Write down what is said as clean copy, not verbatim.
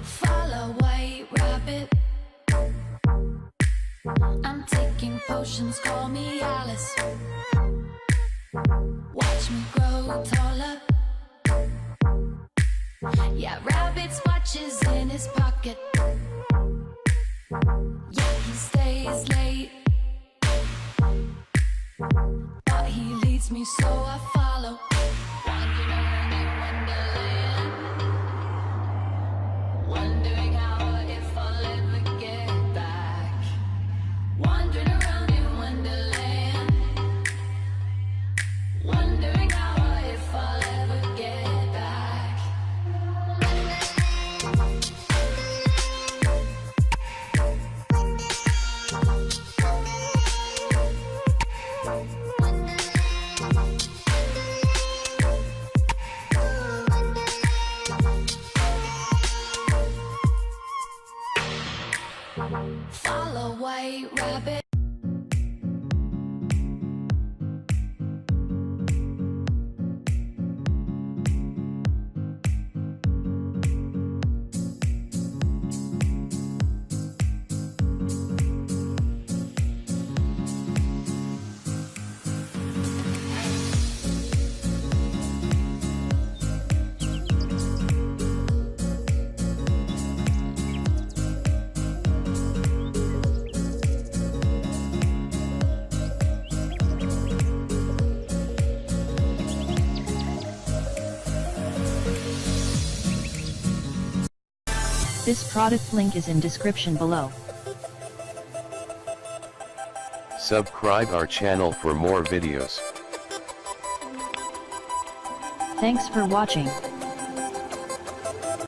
Follow white rabbit. I'm taking potions, call me Alice. Watch me grow taller. Yeah, rabbit's watches in his pocket. Yeah, he stays late, but he leads me so I follow. Wandering around in Wonderland, wondering how if I'll ever get back. Wandering around in Wonderland, wondering how if I'll ever get back. Follow white rabbit. This product link is in description below. Subscribe our channel for more videos. Thanks for watching.